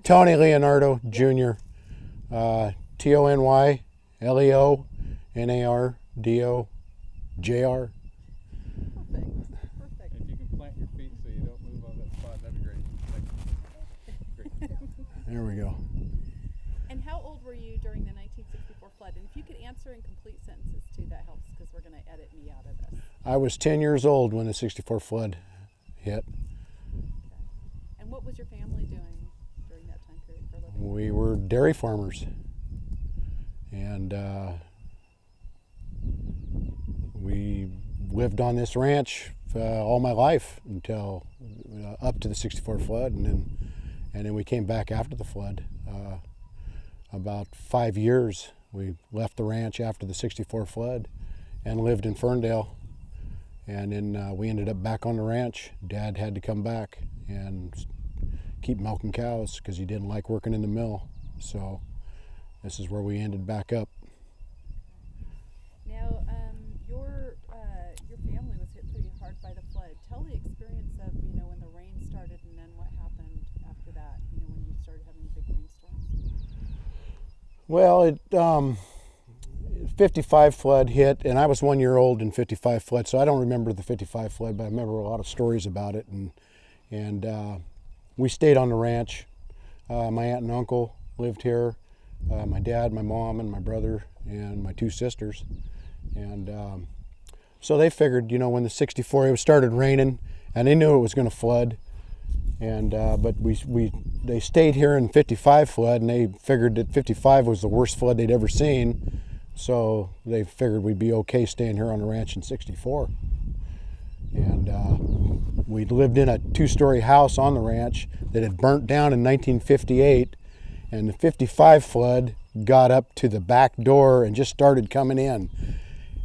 Tony Leonardo Jr. TonyLeonardo Jr. Perfect. If you can plant your feet so you don't move on that spot, that'd be great. Great. There we go. And how old were you during the 1964 flood? And if you could answer in complete sentences too, that helps because we're going to edit me out of this. I was 10 years old when the 64 flood hit. Okay. And what was your family doing during that time period for a living? We were dairy farmers. And we lived on this ranch all my life until up to the 64 flood, and then we came back after the flood. About 5 years we left the ranch after the 64 flood and lived in Ferndale, and then we ended up back on the ranch. Dad had to come back and keep milking cows because he didn't like working in the mill, so this is where we ended back up. Now, your family was hit pretty hard by the flood. Tell the experience of, when the rain started and then what happened after that, when you started having big rainstorms. Well, 55 flood hit, and I was 1 year old in 55 flood, so I don't remember the 55 flood, but I remember a lot of stories about it. And we stayed on the ranch. My aunt and uncle lived here. My dad, my mom, and my brother, and my two sisters. And so they figured, when the 64, it started raining, and they knew it was going to flood. And but they stayed here in 55 flood, and they figured that 55 was the worst flood they'd ever seen. So they figured we'd be okay staying here on the ranch in 64. And we lived in a two-story house on the ranch that had burnt down in 1958. And the 55 flood got up to the back door and just started coming in.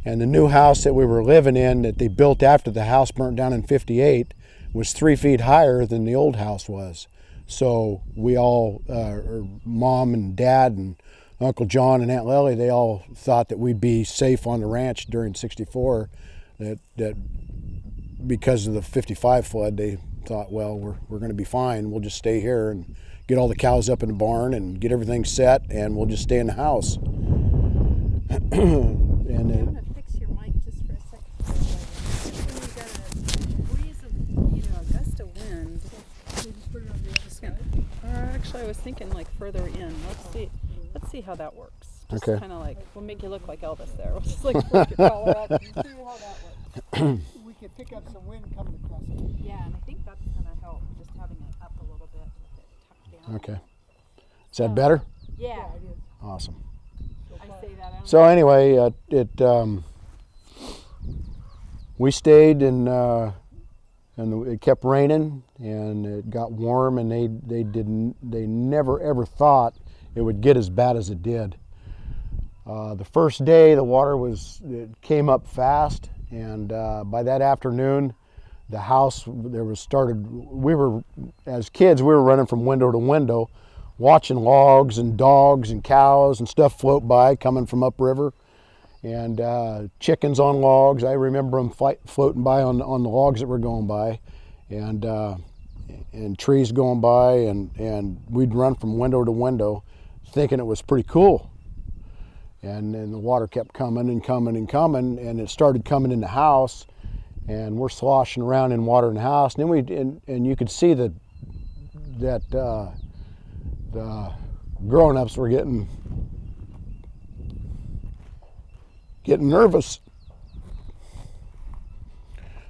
And the new house that we were living in that they built after the house burnt down in 58 was 3 feet higher than the old house was. So we all, Mom and Dad and Uncle John and Aunt Lily, they all thought that we'd be safe on the ranch during 64. That because of the 55 flood, they thought, well, we're going to be fine. We'll just stay here and get all the cows up in the barn and get everything set, and we'll just stay in the house. I'm going to fix your mic just for a second. When you got a breeze of, a gust of wind. We'll just put it on the other side. Actually, I was thinking further in. Let's see how that works. Just Okay. kind of we'll make you look like Elvis there. We'll just flip your collar up and see how that works. We could pick up some wind coming across it. Yeah, and I think that's going to help, just having it up a little bit with it tucked down. Okay. Is that better? Yeah, It is. Awesome. I say that. I don't So anyway, we stayed, and it kept raining, and it got warm, and they never ever thought it would get as bad as it did. The first day, the water came up fast, and by that afternoon, the house we were, as kids, we were running from window to window, watching logs and dogs and cows and stuff float by coming from upriver, and chickens on logs. I remember them floating by on the logs that were going by, and trees going by, and we'd run from window to window thinking it was pretty cool. And then the water kept coming and coming and coming, and it started coming in the house, and we're sloshing around in water in the house. And then and you could see that the grown-ups were getting nervous.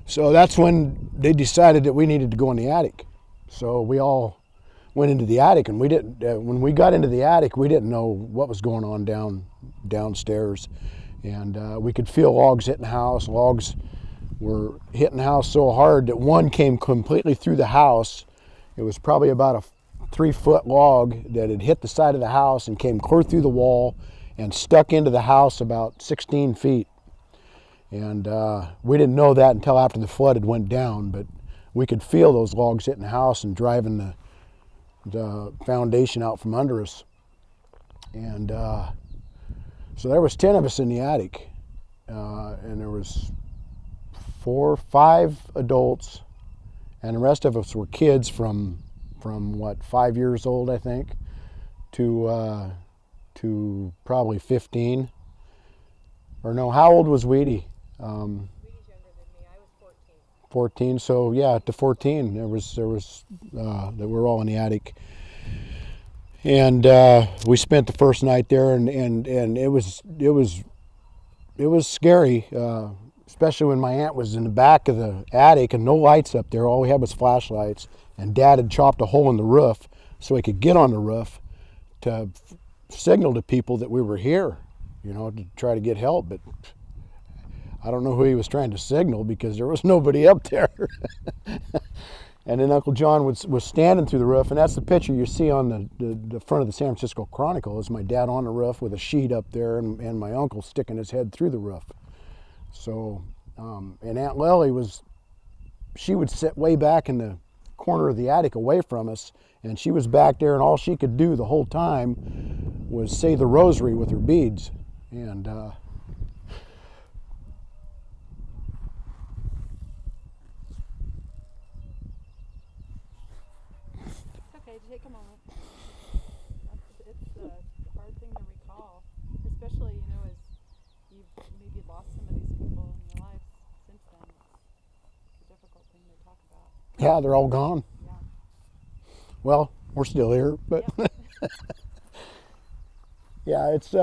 So that's when they decided that we needed to go in the attic. So we all went into the attic, and we didn't. When we got into the attic, we didn't know what was going on downstairs, and we could feel logs hitting the house. Logs were hitting the house so hard that one came completely through the house. It was probably about a 3-foot log that had hit the side of the house and came clear through the wall and stuck into the house about 16 feet. And we didn't know that until after the flood had went down, but we could feel those logs hitting the house and driving the foundation out from under us. And so there was 10 of us in the attic, and there was 4 or 5 adults, and the rest of us were kids from from what, 5 years old, I think, to probably 15. Or no, how old was Weedy? Weedy's younger than me. I was 14. 14. So yeah, to 14, there was that we were all in the attic, and we spent the first night there, and it was scary, especially when my aunt was in the back of the attic and no lights up there. All we had was flashlights, and Dad had chopped a hole in the roof so he could get on the roof to signal to people that we were here, you know, to try to get help. But I don't know who he was trying to signal because there was nobody up there. And then Uncle John was standing through the roof, and that's the picture you see on the front of the San Francisco Chronicle, is my dad on the roof with a sheet up there, and my uncle sticking his head through the roof. So, and Aunt Lily she would sit way back in the corner of the attic away from us, and she was back there, and all she could do the whole time was say the rosary with her beads. And Okay, take a moment. It's a hard thing to recall, especially, you know, as you've maybe lost some of these people in your life since then. It's a difficult thing to talk about. yeah, they're all gone. Yeah. Well, we're still here, but Yep. yeah, it's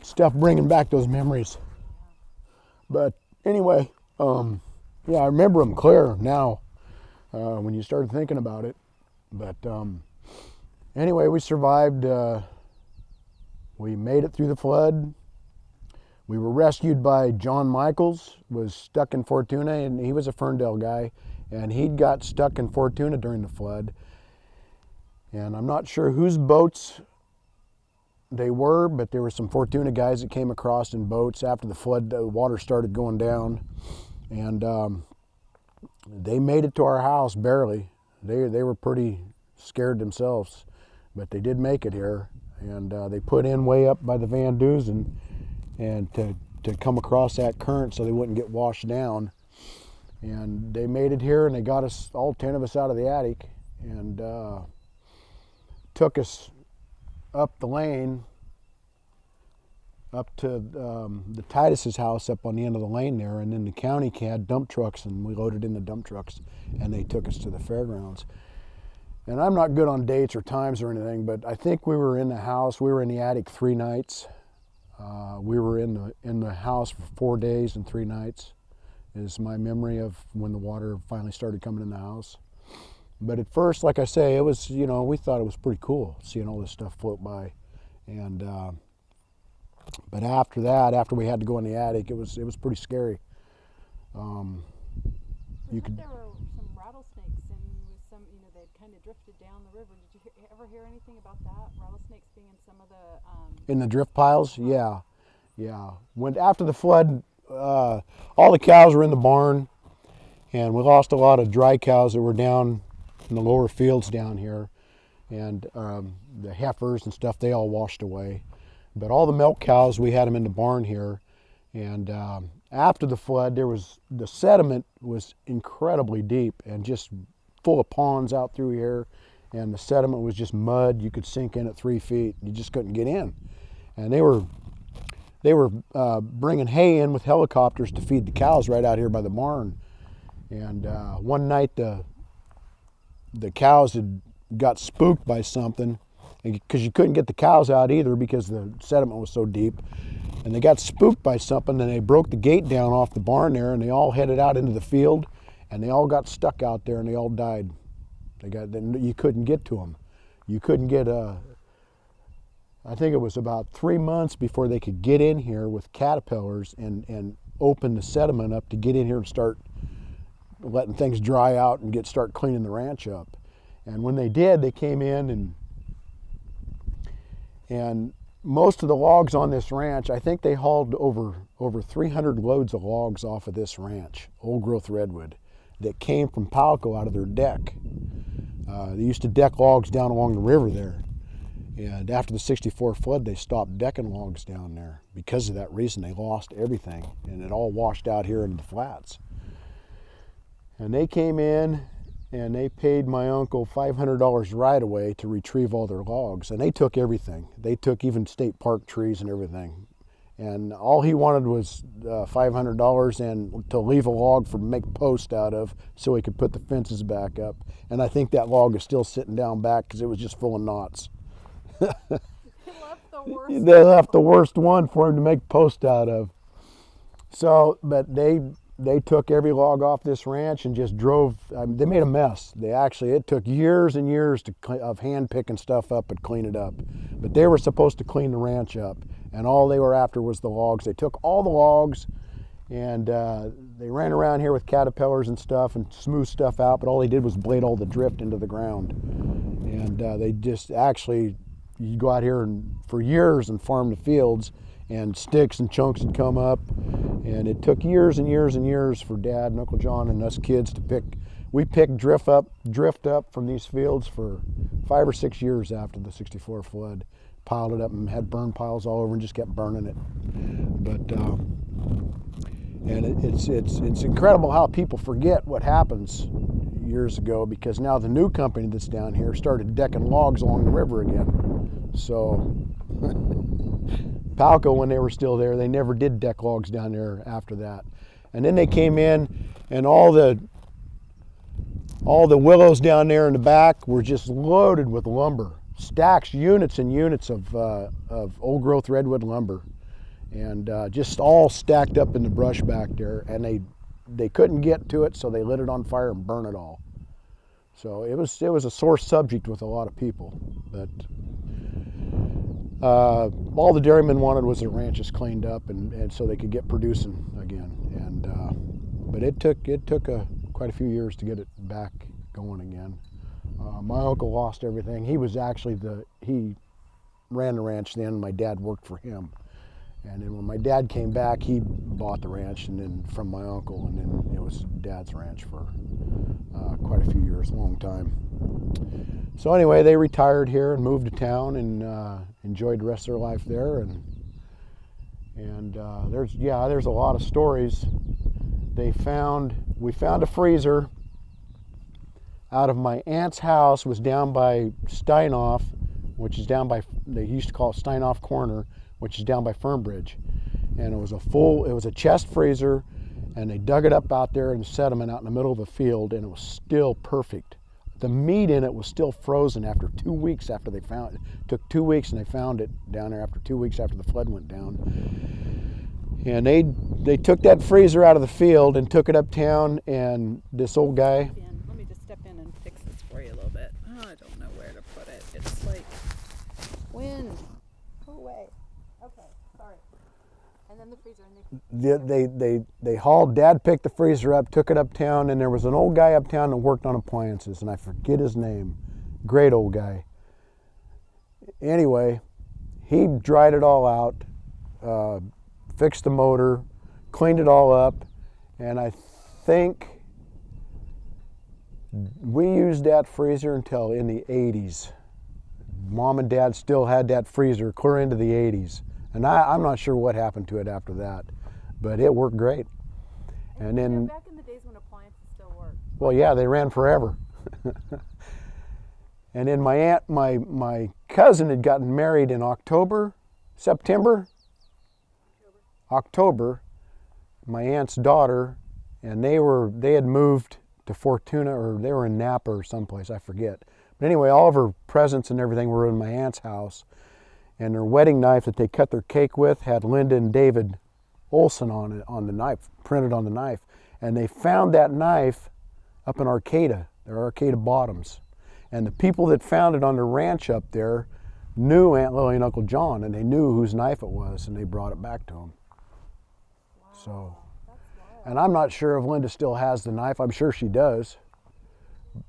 stuff bringing back those memories. But anyway, yeah, I remember them clear now when you started thinking about it. But anyway, we survived. We made it through the flood. We were rescued by John Michaels, was stuck in Fortuna, and he was a Ferndale guy, and he'd got stuck in Fortuna during the flood. And I'm not sure whose boats they were, but there were some Fortuna guys that came across in boats after the flood. The water started going down, and they made it to our house barely. They were pretty scared themselves, but they did make it here, and they put in way up by the Van Duzen, and to come across that current so they wouldn't get washed down. And they made it here, and they got us, all 10 of us, out of the attic, and took us up the lane, up to the Titus's house up on the end of the lane there, and then the county had dump trucks, and we loaded in the dump trucks, and they took us to the fairgrounds. And I'm not good on dates or times or anything, but I think we were in the house. We were in the attic 3 nights. We were in the house for 4 days and 3 nights, is my memory of when the water finally started coming in the house. But at first, like I say, it was, you know, we thought it was pretty cool seeing all this stuff float by. And but after that, after we had to go in the attic, it was pretty scary. You could. There were some rattlesnakes, and with some, you know, they'd kind of drifted down the river. Did you ever hear anything about that? Rattlesnakes being in some of the in the drift piles? Yeah, yeah. When after the flood, all the cows were in the barn, and we lost a lot of dry cows that were down in the lower fields down here, and the heifers and stuff, they all washed away. But all the milk cows, we had them in the barn here, and after the flood, the sediment was incredibly deep and just full of ponds out through here, and the sediment was just mud. You could sink in at 3 feet. You just couldn't get in. And they were bringing hay in with helicopters to feed the cows right out here by the barn. And one night the cows had got spooked by something, because you couldn't get the cows out either because the sediment was so deep. And they got spooked by something, and they broke the gate down off the barn there, and they all headed out into the field, and they all got stuck out there, and they all died. You couldn't get to them. You couldn't get I think it was about 3 months before they could get in here with caterpillars and open the sediment up to get in here and start letting things dry out and start cleaning the ranch up. And when they did, they came in, and most of the logs on this ranch, I think they hauled over 300 loads of logs off of this ranch, old growth redwood, that came from Palco out of their deck. They used to deck logs down along the river there. And after the '64 flood, they stopped decking logs down there. Because of that reason, they lost everything, and it all washed out here into the flats. And they came in and they paid my uncle $500 right away to retrieve all their logs. And they took everything. They took even state park trees and everything. And all he wanted was $500 and to leave a log for make post out of so he could put the fences back up. And I think that log is still sitting down back because it was just full of knots. They left the worst. They left the worst one for him to make post out of. So, but they took every log off this ranch and just drove. They made a mess. It took years and years of hand picking stuff up and clean it up. But they were supposed to clean the ranch up, and all they were after was the logs. They took all the logs, and they ran around here with caterpillars and stuff and smoothed stuff out. But all they did was blade all the drift into the ground, and they just actually, you go out here and for years and farm the fields, and sticks and chunks would come up, and it took years and years and years for Dad and Uncle John and us kids to pick. We picked drift up from these fields for 5 or 6 years after the '64 flood. Piled it up and had burn piles all over and just kept burning it. But and it's incredible how people forget what happens years ago, because now the new company that's down here started decking logs along the river again. So Palco, when they were still there, they never did deck logs down there after that. And then they came in, and all the willows down there in the back were just loaded with lumber, stacks, units and units of old growth redwood lumber, and just all stacked up in the brush back there. And they couldn't get to it, so they lit it on fire and burned it all. So it was a sore subject with a lot of people, but. All the dairymen wanted was their ranches cleaned up, and so they could get producing again. And but it took quite a few years to get it back going again. My uncle lost everything. He was actually he ran the ranch then. My dad worked for him, and then when my dad came back, he bought the ranch, and then from my uncle, and then it was Dad's ranch for quite a few years, a long time. So anyway, they retired here and moved to town and enjoyed the rest of their life there. And there's a lot of stories. We found a freezer out of my aunt's house. Was down by Steinoff, which is down by, they used to call it Steinoff Corner, which is down by Fernbridge. And it was a chest freezer, and they dug it up out there in the sediment out in the middle of the field, and it was still perfect. The meat in it was still frozen after 2 weeks after they found it. It took 2 weeks, and they found it down there after 2 weeks after the flood went down. And they took that freezer out of the field and took it uptown, and this old guy. Let me just step in and fix this for you a little bit. Oh, I don't know where to put it. It's like wind. Go away. Okay, sorry. And then the freezer. And they hauled. Dad picked the freezer up, took it uptown, and there was an old guy uptown that worked on appliances, and I forget his name. Great old guy. Anyway, he dried it all out, fixed the motor, cleaned it all up, and I think we used that freezer until in the 80s. Mom and Dad still had that freezer clear into the 80s. And I'm not sure what happened to it after that, but it worked great. And then back in the days when appliances still worked. Well, yeah, they ran forever. And then my cousin had gotten married in October. My aunt's daughter, and they had moved to Fortuna, or they were in Napa or someplace, I forget. But anyway, all of her presents and everything were in my aunt's house. And their wedding knife that they cut their cake with had Linda and David Olson on it, on the knife, printed on the knife. And they found that knife up in Arcata, their Arcata Bottoms. And the people that found it on the ranch up there knew Aunt Lily and Uncle John, and they knew whose knife it was, and they brought it back to them. Wow. So, and I'm not sure if Linda still has the knife. I'm sure she does.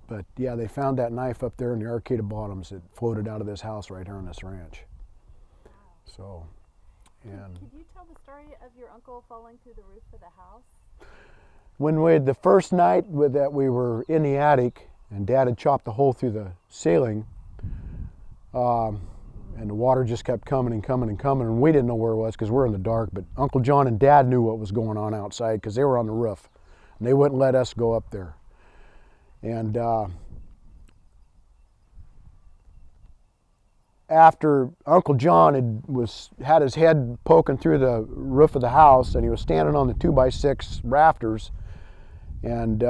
But yeah, they found that knife up there in the Arcata Bottoms that floated out of this house right here on this ranch. So, and could you tell the story of your uncle falling through the roof of the house? When the first night that we were in the attic, and Dad had chopped a hole through the ceiling, and the water just kept coming and coming and coming, and we didn't know where it was because we're in the dark, but Uncle John and Dad knew what was going on outside because they were on the roof. and they wouldn't let us go up there. And after Uncle John had his head poking through the roof of the house, and he was standing on the 2x6 rafters, and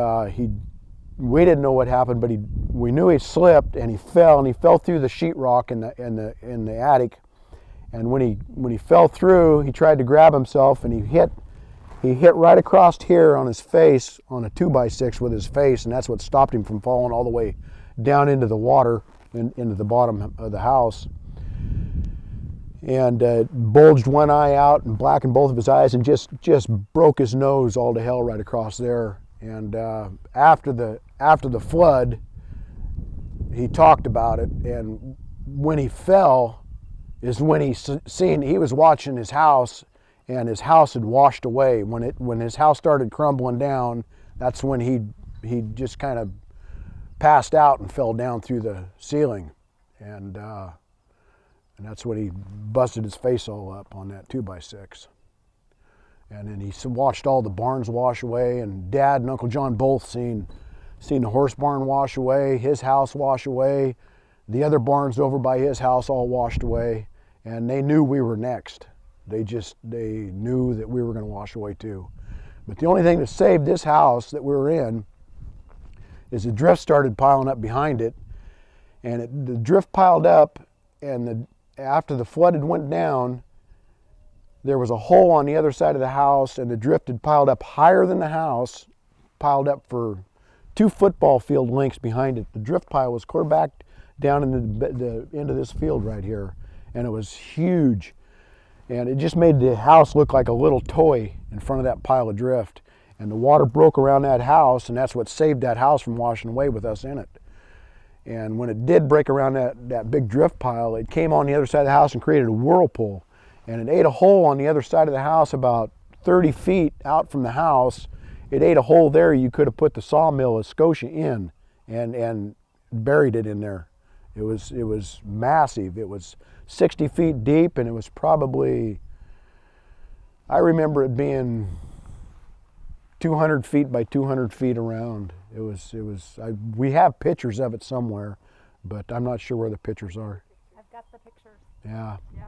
we didn't know what happened, but we knew he slipped and he fell through the sheetrock in the attic. And when he fell through, he tried to grab himself, and he hit right across here on his face on a 2x6 with his face, and that's what stopped him from falling all the way down into the water, into the bottom of the house. And bulged one eye out and blackened both of his eyes, and just broke his nose all to hell right across there. And after the flood, he talked about it, and when he fell is when he was watching his house, and his house had washed away. When his house started crumbling down, that's when he just kind of passed out and fell down through the ceiling, and that's when he busted his face all up on that 2x6. And then he watched all the barns wash away, and Dad and Uncle John both seen the horse barn wash away, his house wash away, the other barns over by his house all washed away, and they knew we were next. They knew that we were going to wash away too. But the only thing that saved this house that we were in is the drift started piling up behind it, and the drift piled up, and after the flood had went down, there was a hole on the other side of the house, and the drift had piled up higher than the house, piled up for 2 football field lengths behind it. The drift pile was clear back down in the end of this field right here, and it was huge. And it just made the house look like a little toy in front of that pile of drift. And the water broke around that house, and that's what saved that house from washing away with us in it. And when it did break around that big drift pile, it came on the other side of the house and created a whirlpool. And it ate a hole on the other side of the house about 30 feet out from the house. It ate a hole there you could have put the sawmill of Scotia in and buried it in there. It was massive. It was 60 feet deep, and it was probably, I remember it being 200 feet by 200 feet around. We have pictures of it somewhere, but I'm not sure where the pictures are. I've got the pictures. Yeah. Yeah.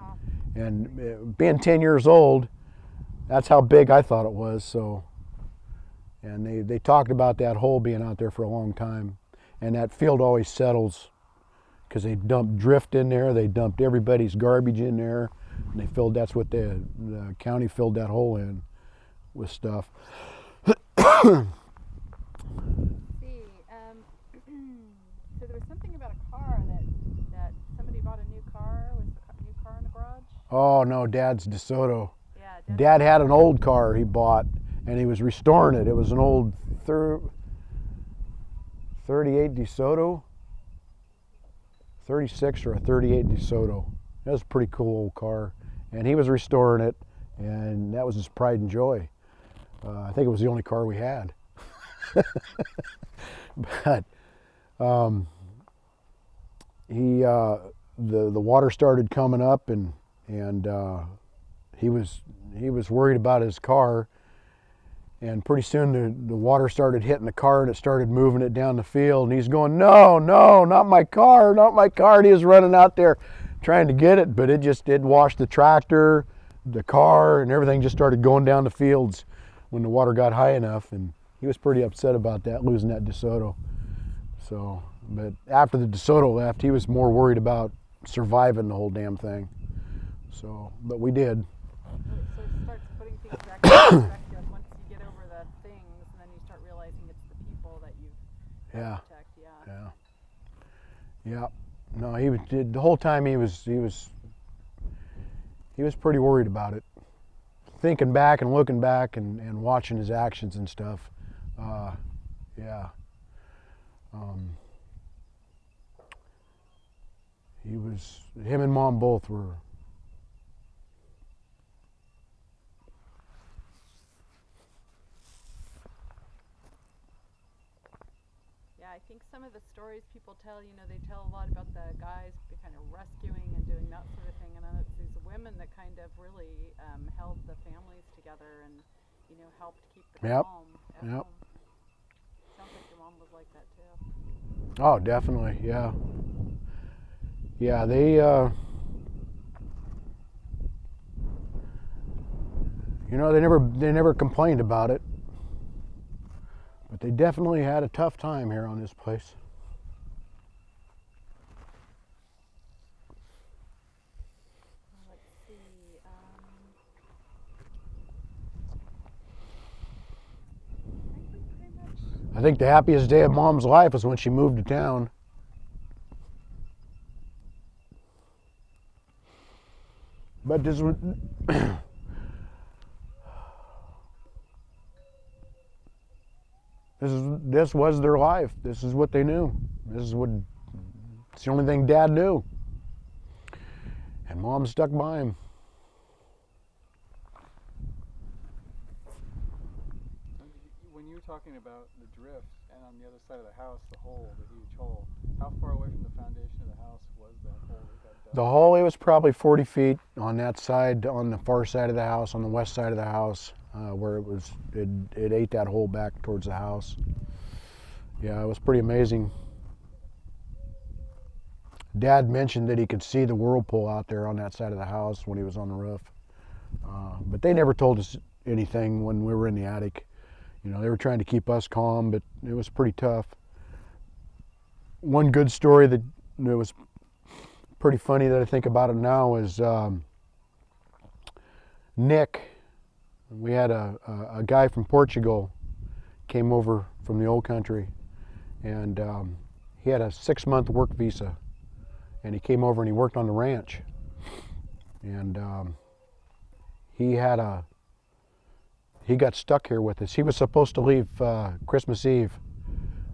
And being 10 years old, that's how big I thought it was. So, and they talked about that hole being out there for a long time, and that field always settles because they dumped drift in there, they dumped everybody's garbage in there, and that's what the county filled that hole in with stuff. See, so there was something about a car that somebody bought a new car. Was the new car in the garage? Oh no, Dad's DeSoto. Yeah. Dad had an old car he bought, and he was restoring it. It was an old 38 DeSoto, 36 or a 38 DeSoto. That was a pretty cool old car, and he was restoring it, and that was his pride and joy. I think it was the only car we had. But the water started coming up, and he was worried about his car, and pretty soon the water started hitting the car, and it started moving it down the field, and he's going, no, not my car, and he was running out there trying to get it, but it washed the tractor, the car, and everything just started going down the fields when the water got high enough, and he was pretty upset about that, losing that DeSoto. So, but after the DeSoto left, he was more worried about surviving the whole damn thing. So, but we did. So it starts putting things back in perspective once you get over the things, and then you start realizing it's the people that you protect. Yeah. No, the whole time he was pretty worried about it. Thinking back and looking back and watching his actions and stuff. Him and Mom both were. Yeah, I think some of the stories people tell, they tell a lot about the guys kind of rescuing and doing that sort of thing, and then it's these women that kind of really held the families together and, helped keep the calm at home. mom was like that too. Oh, definitely, yeah. Yeah, they, you know, they never complained about it, but they definitely had a tough time here on this place. Let's see. I think we pretty much. I think the happiest day of Mom's life was when she moved to town. But this was, this was their life. This is what they knew. It's the only thing Dad knew. And Mom stuck by him. When you were talking about the drift and on the other side of the house, the hole, the huge hole, how far away from the foundation of the house was that hole that got dug? The hallway was probably 40 feet on that side, on the far side of the house, on the west side of the house, where it ate that hole back towards the house. Yeah, it was pretty amazing. Dad mentioned that he could see the whirlpool out there on that side of the house when he was on the roof. But they never told us anything when we were in the attic. You know, they were trying to keep us calm, but it was pretty tough. One good story that was pretty funny that I think about it now is Nick. We had a guy from Portugal came over from the old country, and he had a 6-month work visa, and he came over and he worked on the ranch, and he got stuck here with us. He was supposed to leave Christmas Eve.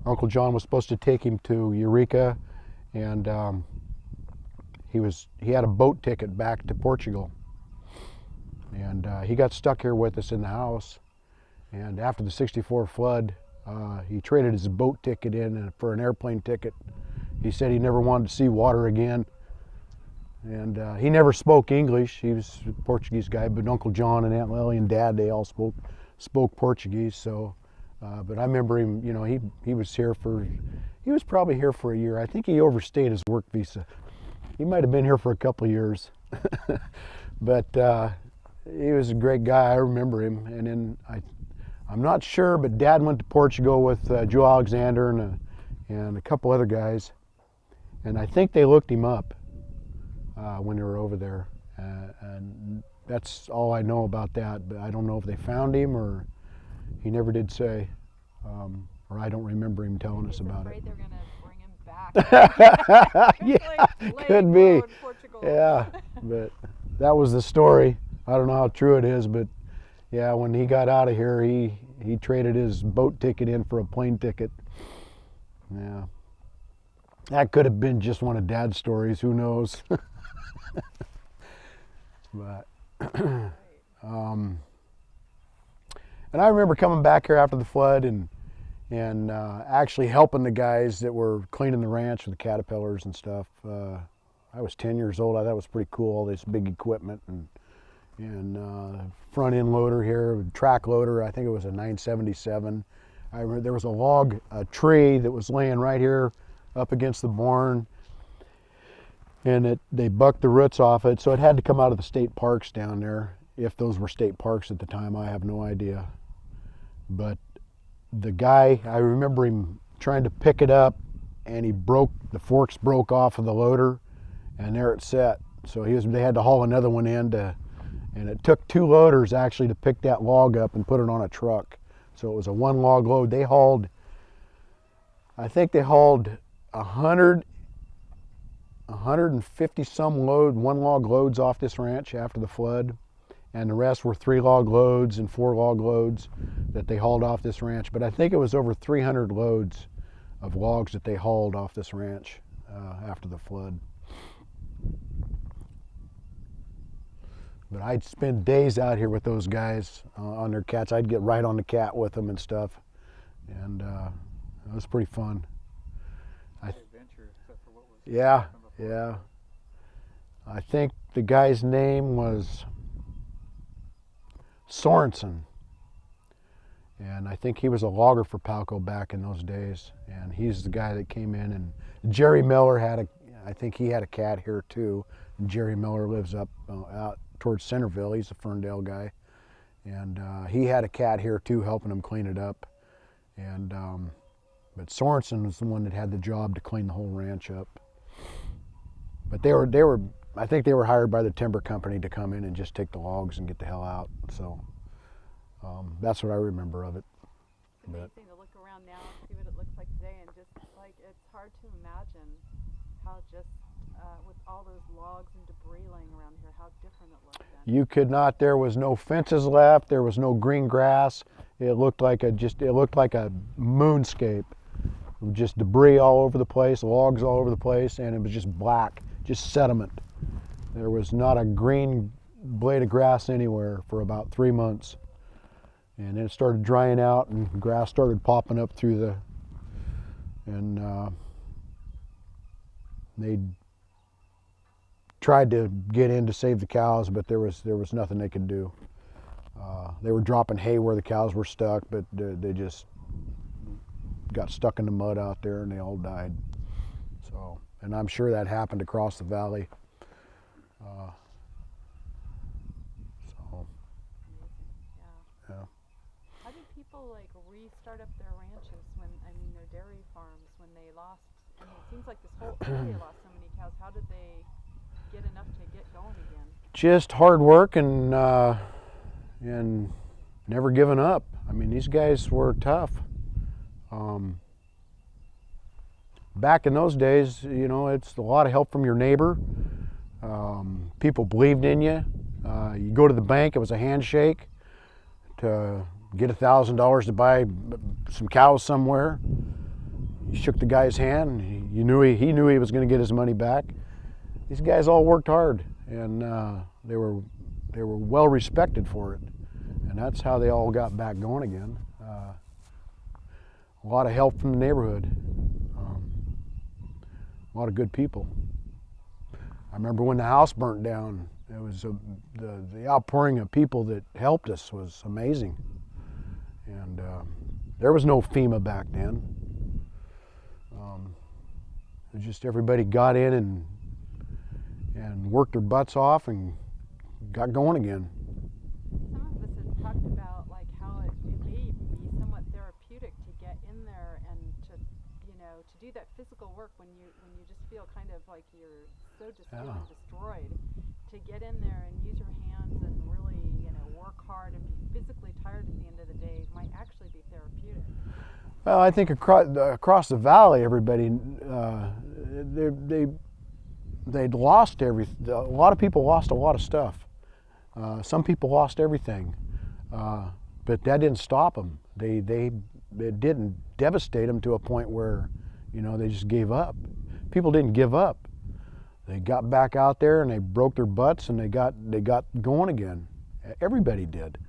Uncle John was supposed to take him to Eureka, and he had a boat ticket back to Portugal, and he got stuck here with us in the house. And after the '64 flood, he traded his boat ticket in for an airplane ticket. He said he never wanted to see water again, and he never spoke English. He was a Portuguese guy, but Uncle John and Aunt Lily and Dad, they all spoke Portuguese. So, but I remember him. You know, he was probably here for a year. I think he overstayed his work visa. He might have been here for a couple of years, but he was a great guy. I remember him. And then I'm not sure, but Dad went to Portugal with Joe Alexander and a couple other guys, and I think they looked him up when they were over there. And that's all I know about that. But I don't know if they found him or he never did say, or I don't remember him telling us about it. Afraid they're gonna bring him back. Yeah, Like, could lay be. low in Portugal. Yeah, but that was the story. I don't know how true it is, but yeah, when he got out of here, he traded his boat ticket in for a plane ticket. Yeah, that could have been just one of Dad's stories. Who knows? But and I remember coming back here after the flood and actually helping the guys that were cleaning the ranch with the caterpillars and stuff. I was 10 years old. I thought it was pretty cool, all this big equipment and front end loader here, track loader. I think it was a 977. I remember there was a tree that was laying right here up against the barn, and they bucked the roots off it, so it had to come out of the state parks down there. If those were state parks at the time, I have no idea. But the guy, I remember him trying to pick it up, and the forks broke off of the loader, and there it sat. So they had to haul another one in and it took 2 loaders actually to pick that log up and put it on a truck. So it was a 1 log load. I think they hauled 150 some 1 log loads off this ranch after the flood, and the rest were 3 log loads and 4 log loads that they hauled off this ranch. But I think it was over 300 loads of logs that they hauled off this ranch after the flood. But I'd spend days out here with those guys on their cats. I'd get right on the cat with them and stuff, and it was pretty fun. Adventure, except for what was Yeah. I think the guy's name was Sorensen, And I think he was a logger for Palco back in those days. And he's the guy that came in. And Jerry Miller I think he had a cat here too. And Jerry Miller lives up out towards Centerville. He's a Ferndale guy. And he had a cat here too, helping him clean it up. And but Sorensen was the one that had the job to clean the whole ranch up. But I think they were hired by the timber company to come in and just take the logs and get the hell out. So that's what I remember of it. It's amazing to look around now and see what it looks like today, and just like it's hard to imagine how just with all those logs and debris laying around here, how different it looked then. You could not. There was no fences left. There was no green grass. It looked like a moonscape. Just debris all over the place, logs all over the place, and it was just black, just sediment. There was not a green blade of grass anywhere for about 3 months. And then it started drying out and grass started popping up through they tried to get in to save the cows, but there was nothing they could do. They were dropping hay where the cows were stuck, but they just got stuck in the mud out there and they all died. So, and I'm sure that happened across the valley. Yeah. How did people like restart up their ranches their dairy farms when they lost? It seems like this whole area lost so many cows. How did they get enough to get going again? Just hard work and never giving up. I mean, these guys were tough. Back in those days, you know, it's a lot of help from your neighbor. People believed in you. You go to the bank, it was a handshake to get $1,000 to buy some cows somewhere. You shook the guy's hand. He knew he was going to get his money back. These guys all worked hard, and they were well respected for it, and that's how they all got back going again. A lot of help from the neighborhood. A lot of good people. I remember when the house burnt down. It was the outpouring of people that helped us was amazing, and there was no FEMA back then. It was just everybody got in and worked their butts off and got going again. Some of us have talked about like how it may even be somewhat therapeutic to get in there and to do that physical work when you just feel kind of like you're so destroyed. To get in there and use your hands and really work hard and be physically tired at the end of the day might actually be therapeutic. Well, I think across the valley, everybody they'd lost everything. A lot of people lost a lot of stuff. Some people lost everything, but that didn't stop them. It didn't devastate them to a point where they just gave up. People didn't give up. They got back out there and they broke their butts and they got going again. Everybody did.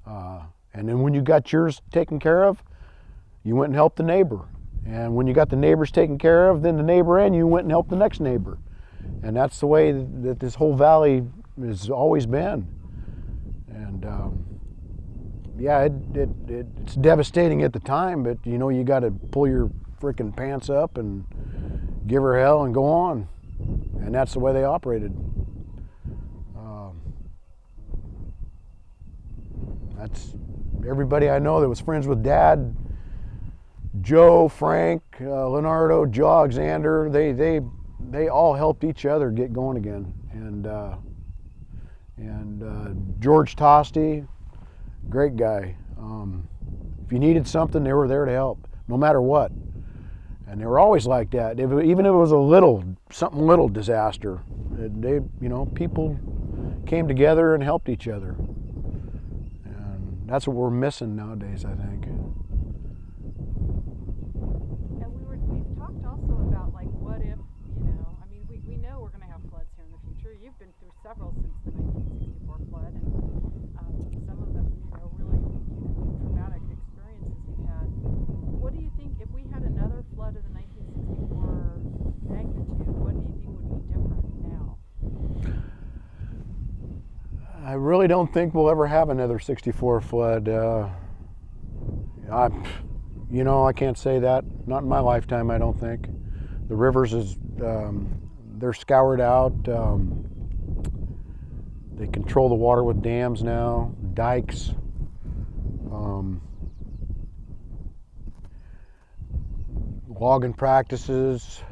And then when you got yours taken care of, you went and helped the neighbor. And when you got the neighbors taken care of, then the neighbor and you went and helped the next neighbor. And that's the way that this whole valley has always been. And yeah, it's devastating at the time, but you got to pull your freaking pants up and give her hell and go on. And that's the way they operated. That's everybody I know that was friends with Dad, Joe, Frank, Leonardo, Joe Alexander. They all helped each other get going again. And George Tosti, great guy. If you needed something, they were there to help, no matter what. And they were always like that. Even if it was something little disaster, people came together and helped each other. And that's what we're missing nowadays, I think. And we've talked also about like what if, we know we're going to have floods here in the future. You've been through several since the 1964 flood, and some of them, really traumatic experiences you've had. What do you think if we had another flood of the 1964 magnitude? What do you think would be different now? I really don't think we'll ever have another 64 flood. I can't say that. Not in my lifetime, I don't think. The rivers they're scoured out. They control the water with dams now, dikes. Logging practices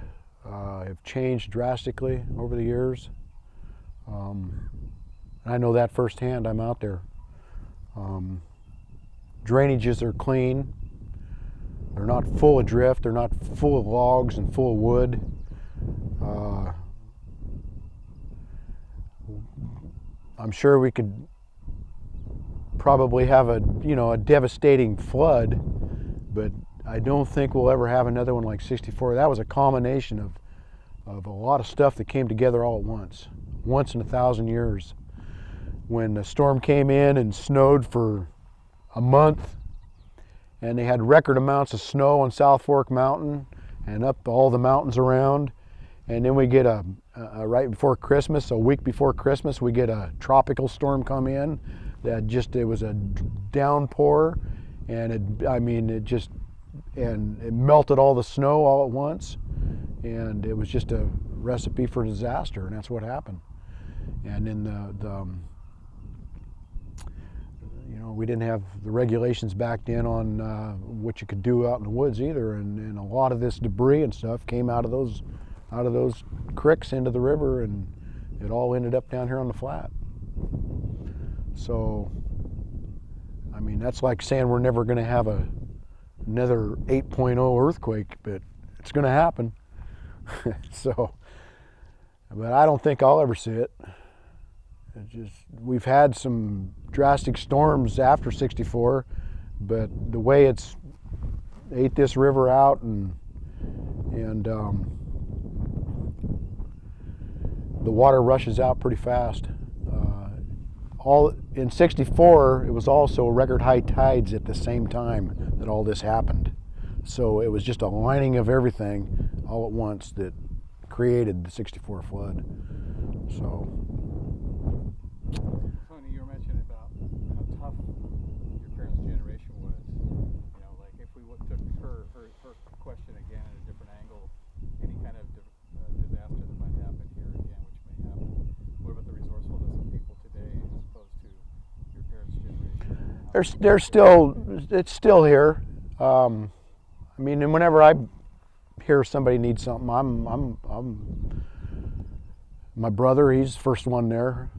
have changed drastically over the years. I know that firsthand. I'm out there. Drainages are clean. They're not full of drift. They're not full of logs and full of wood. I'm sure we could probably have a devastating flood, but I don't think we'll ever have another one like '64. That was a combination of a lot of stuff that came together all at once in 1,000 years. When the storm came in and snowed for a month, and they had record amounts of snow on South Fork Mountain and up all the mountains around, and then we get a right before Christmas, a week before Christmas, we get a tropical storm come in that it was a downpour, and it melted all the snow all at once, and it was just a recipe for disaster, and that's what happened. And then we didn't have the regulations back then on what you could do out in the woods either, and a lot of this debris and stuff came out of those creeks into the river, and it all ended up down here on the flat. So, I mean, that's like saying we're never going to have another 8.0 earthquake, but it's going to happen. So, but I don't think I'll ever see it. We've had some drastic storms after '64, but the way it's ate this river out and the water rushes out pretty fast. All in '64, it was also record high tides at the same time that all this happened. So it was just a lining of everything all at once that created the '64 flood. So. Tony, you were mentioning about how tough your parents' generation was. Like if we took her question again at a different angle, any kind of disaster that might happen here again, which may happen. What about the resourcefulness of people today as opposed to your parents' generation? It's still here. I mean, and whenever I hear somebody needs something, I'm my brother, he's the first one there.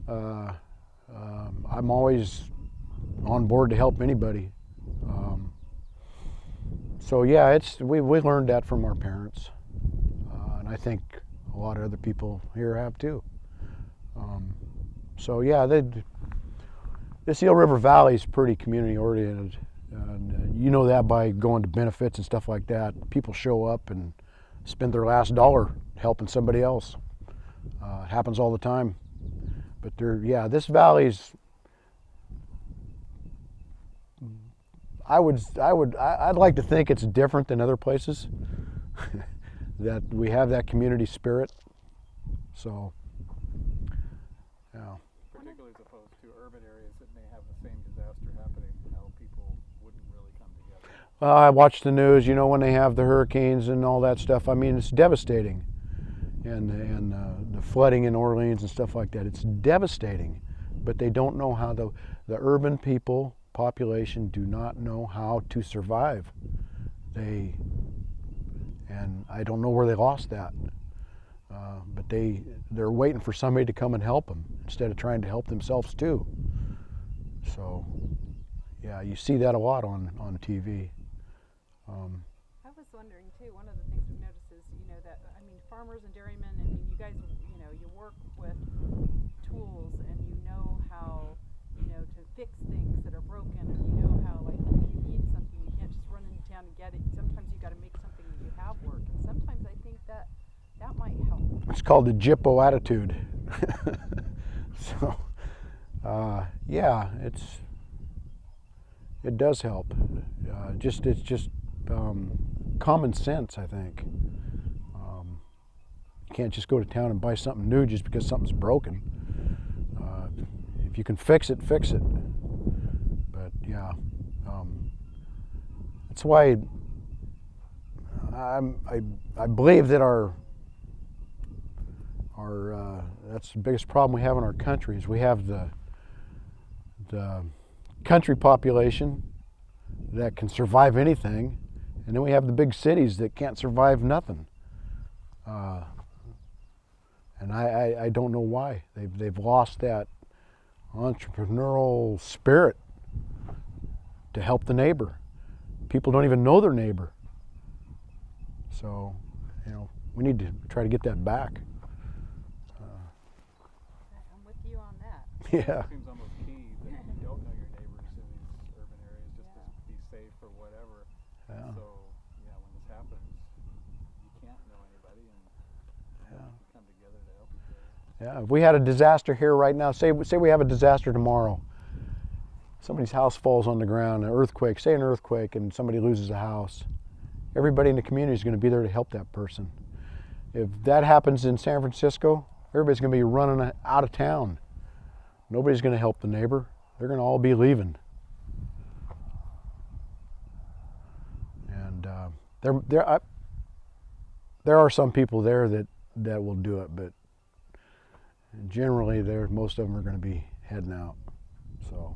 I'm always on board to help anybody. So yeah, we learned that from our parents, and I think a lot of other people here have too. So yeah, this Eel River Valley is pretty community oriented. You know that by going to benefits and stuff like that. People show up and spend their last dollar helping somebody else. It happens all the time. But this valley's. I'd like to think it's different than other places. That we have that community spirit. So, yeah. Particularly as opposed to urban areas that may have the same disaster happening, how people wouldn't really come together. I watch the news, when they have the hurricanes and all that stuff. I mean, it's devastating. And the flooding in Orleans and stuff like that. It's devastating, but they don't know how the urban population do not know how to survive. And I don't know where they lost that, but they're waiting for somebody to come and help them instead of trying to help themselves too. So, yeah, you see that a lot on TV. I was wondering too, one of the things we've noticed is, farmers and dairymen, you guys, you work with tools and you know how, to fix things that are broken, and you know how, like, if you need something, you can't just run into town and get it. Sometimes you got to make something that you have work, and sometimes I think that might help. It's called the Jippo attitude. So, yeah, it does help. It's just common sense, I think. You can't just go to town and buy something new just because something's broken. If you can fix it, fix it. But yeah, That's why I believe that that's the biggest problem we have in our country is we have the country population that can survive anything, and then we have the big cities that can't survive nothing. And I don't know why. They've lost that entrepreneurial spirit to help the neighbor. People don't even know their neighbor. So, we need to try to get that back. I'm with you on that. Yeah. It seems almost key that you don't know your neighbors in these urban areas just to be safe or whatever. Yeah. So, when this happens, you can't know anybody and you come together to help each other. Yeah. If we had a disaster here right now, say we have a disaster tomorrow. Somebody's house falls on the ground, an earthquake, say an earthquake, and somebody loses a house. Everybody in the community is going to be there to help that person. If that happens in San Francisco, everybody's going to be running out of town. Nobody's going to help the neighbor. They're going to all be leaving. And there are some people there that will do it, but generally, most of them are going to be heading out. So.